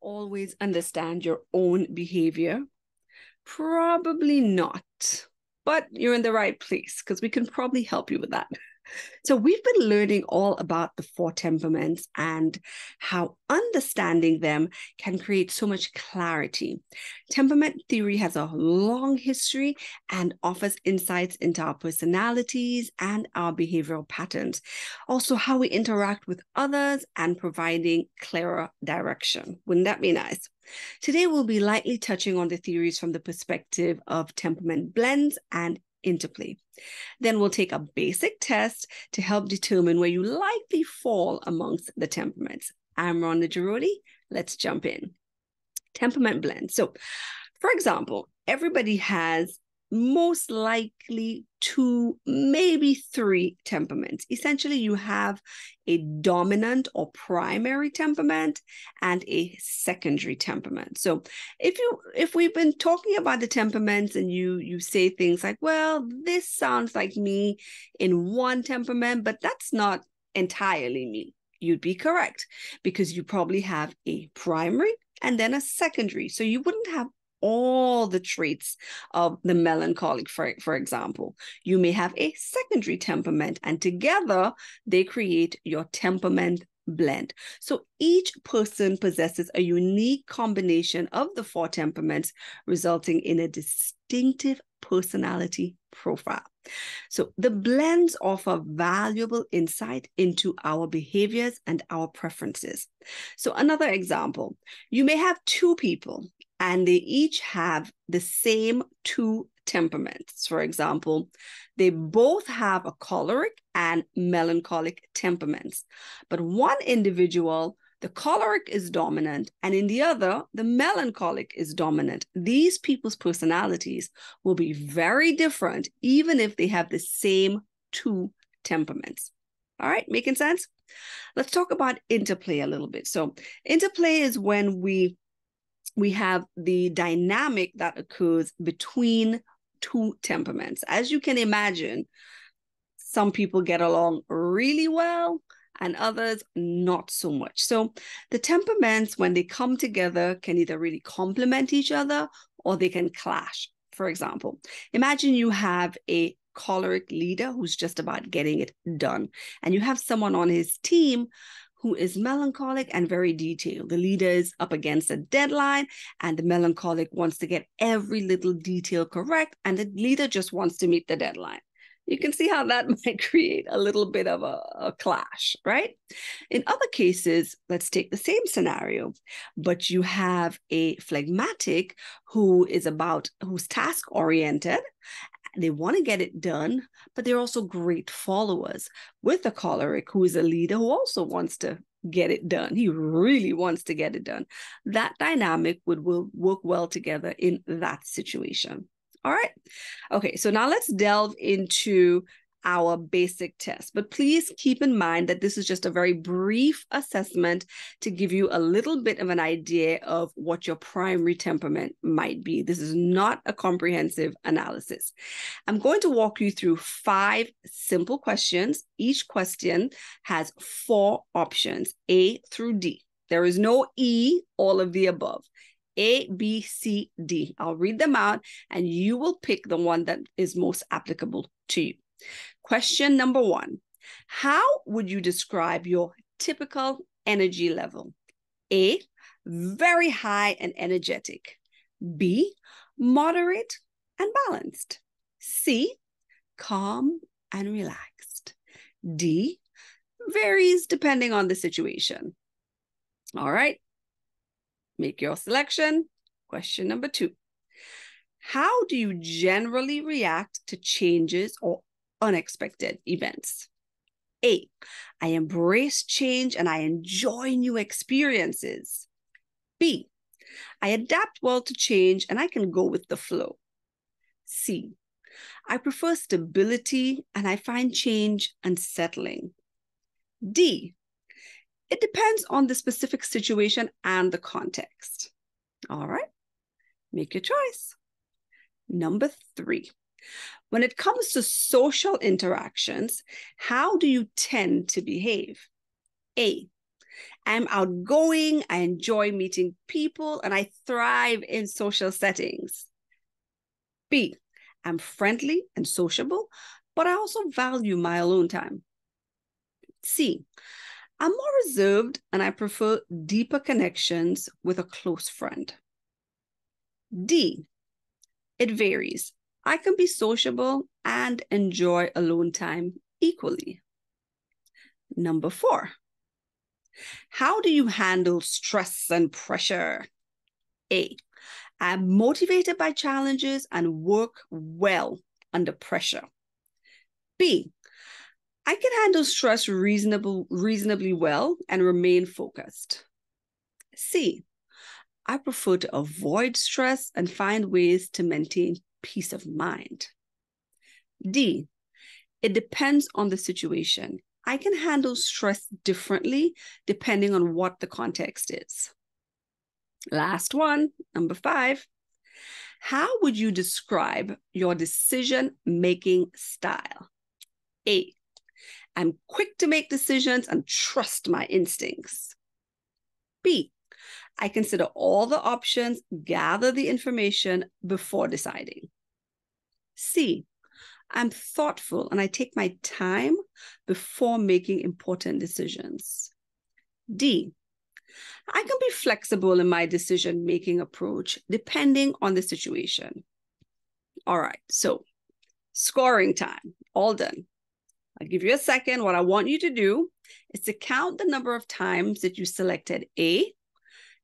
always understand your own behavior? Probably not, but you're in the right place because we can probably help you with that. So, we've been learning all about the four temperaments and how understanding them can create so much clarity. Temperament theory has a long history and offers insights into our personalities and our behavioral patterns. Also, how we interact with others and providing clearer direction. Wouldn't that be nice? Today, we'll be lightly touching on the theories from the perspective of temperament blends and interplay. Then we'll take a basic test to help determine where you likely fall amongst the temperaments. I'm Rhonda Girodi. Let's jump in. Temperament blend. So, for example, everybody has most likely two, maybe three temperaments. Essentially, you have a dominant or primary temperament and a secondary temperament. So if we've been talking about the temperaments and you say things like, well, this sounds like me in one temperament, but that's not entirely me, you'd be correct because you probably have a primary and then a secondary. So you wouldn't have all the traits of the melancholic, for example. You may have a secondary temperament, and together they create your temperament blend. So each person possesses a unique combination of the four temperaments, resulting in a distinctive personality profile. So the blends offer valuable insight into our behaviors and our preferences. So another example, you may have two people and they each have the same two temperaments. For example, they both have a choleric and melancholic temperaments, but one individual, the choleric is dominant, and in the other, the melancholic is dominant. These people's personalities will be very different, even if they have the same two temperaments. All right, making sense? Let's talk about interplay a little bit. So interplay is when we have the dynamic that occurs between two temperaments. As you can imagine, some people get along really well and others not so much. So the temperaments, when they come together, can either really complement each other or they can clash. For example, imagine you have a choleric leader who's just about getting it done, and you have someone on his team who is melancholic and very detailed. The leader is up against a deadline, and the melancholic wants to get every little detail correct, and the leader just wants to meet the deadline. You can see how that might create a little bit of a clash, right? In other cases, let's take the same scenario, but you have a phlegmatic who's task-oriented. They want to get it done, but they're also great followers, with a choleric who is a leader who also wants to get it done. He really wants to get it done. That dynamic will work well together in that situation. All right. Okay, so now let's delve into our basic test. But please keep in mind that this is just a very brief assessment to give you a little bit of an idea of what your primary temperament might be. This is not a comprehensive analysis. I'm going to walk you through 5 simple questions. Each question has 4 options, A through D. There is no E, all of the above. A, B, C, D. I'll read them out and you will pick the one that is most applicable to you. Question number 1. How would you describe your typical energy level? A, very high and energetic. B, moderate and balanced. C, calm and relaxed. D, varies depending on the situation. All right. Make your selection. Question number 2. How do you generally react to changes or unexpected events? A, I embrace change and I enjoy new experiences. B, I adapt well to change and I can go with the flow. C, I prefer stability and I find change unsettling. D, it depends on the specific situation and the context. All right, make your choice. Number 3, when it comes to social interactions, how do you tend to behave? A, I'm outgoing, I enjoy meeting people, and I thrive in social settings. B, I'm friendly and sociable, but I also value my alone time. C, I'm more reserved and I prefer deeper connections with a close friend. D, it varies. I can be sociable and enjoy alone time equally. Number 4, how do you handle stress and pressure? A, I'm motivated by challenges and work well under pressure. B, I can handle stress reasonably well and remain focused. C, I prefer to avoid stress and find ways to maintain peace of mind. D, it depends on the situation. I can handle stress differently depending on what the context is. Last one, number 5. How would you describe your decision-making style? A, I'm quick to make decisions and trust my instincts. B, I consider all the options, gather the information before deciding. C, I'm thoughtful and I take my time before making important decisions. D, I can be flexible in my decision-making approach depending on the situation. All right, so scoring time, all done. I'll give you a second. What I want you to do is to count the number of times that you selected A,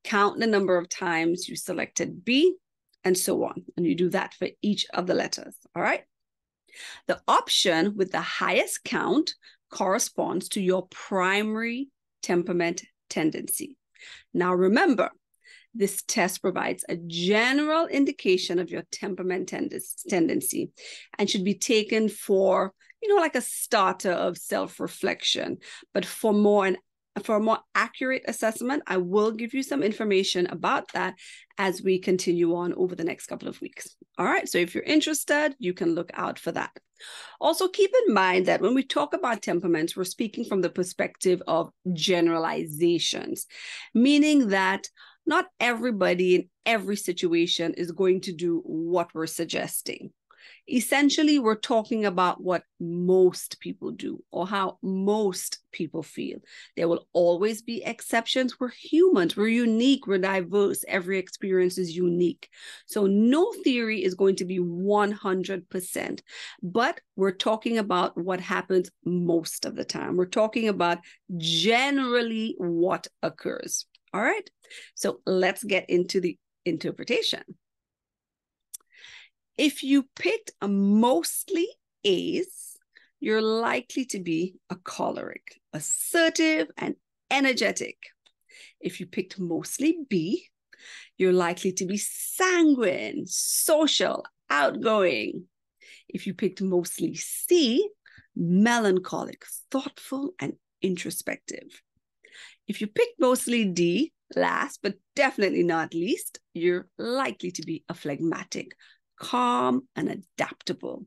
count the number of times you selected B, and so on. And you do that for each of the letters, all right? The option with the highest count corresponds to your primary temperament tendency. Now remember, this test provides a general indication of your temperament tendency and should be taken for, like a starter of self-reflection. But for a more accurate assessment, I will give you some information about that as we continue on over the next couple of weeks. All right, so if you're interested, you can look out for that. Also, keep in mind that when we talk about temperaments, we're speaking from the perspective of generalizations, meaning that not everybody in every situation is going to do what we're suggesting. Essentially, we're talking about what most people do or how most people feel. There will always be exceptions. We're humans. We're unique. We're diverse. Every experience is unique. So no theory is going to be 100%, but we're talking about what happens most of the time. We're talking about generally what occurs. All right. So let's get into the interpretation. If you picked mostly A's, you're likely to be a choleric, assertive, and energetic. If you picked mostly B, you're likely to be sanguine, social, outgoing. If you picked mostly C, melancholic, thoughtful, and introspective. If you picked mostly D, last but definitely not least, you're likely to be a phlegmatic, calm, and adaptable.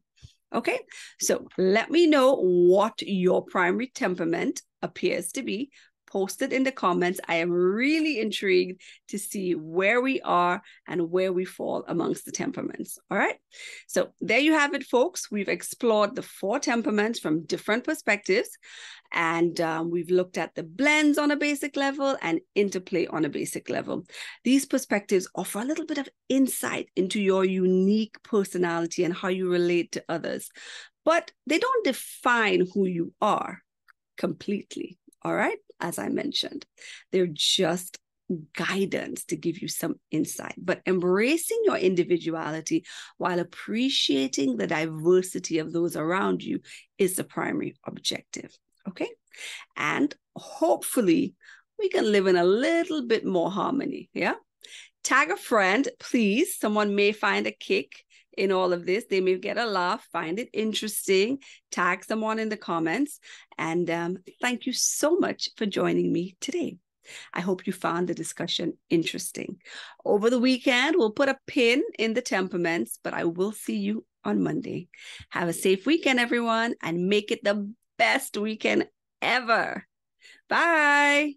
Okay, so let me know what your primary temperament appears to be. Post it in the comments. I am really intrigued to see where we are and where we fall amongst the temperaments. All right, so there you have it, folks. We've explored the 4 temperaments from different perspectives, and we've looked at the blends on a basic level and interplay on a basic level. These perspectives offer a little bit of insight into your unique personality and how you relate to others, but they don't define who you are completely. All right, as I mentioned, they're just guidance to give you some insight, but embracing your individuality while appreciating the diversity of those around you is the primary objective. Okay, and hopefully we can live in a little bit more harmony. Yeah, tag a friend, please. Someone may find a kick in all of this. They may get a laugh, find it interesting. Tag someone in the comments. And thank you so much for joining me today. I hope you found the discussion interesting. Over the weekend, we'll put a pin in the temperaments, but I will see you on Monday. Have a safe weekend, everyone, and make it the best weekend ever. Bye.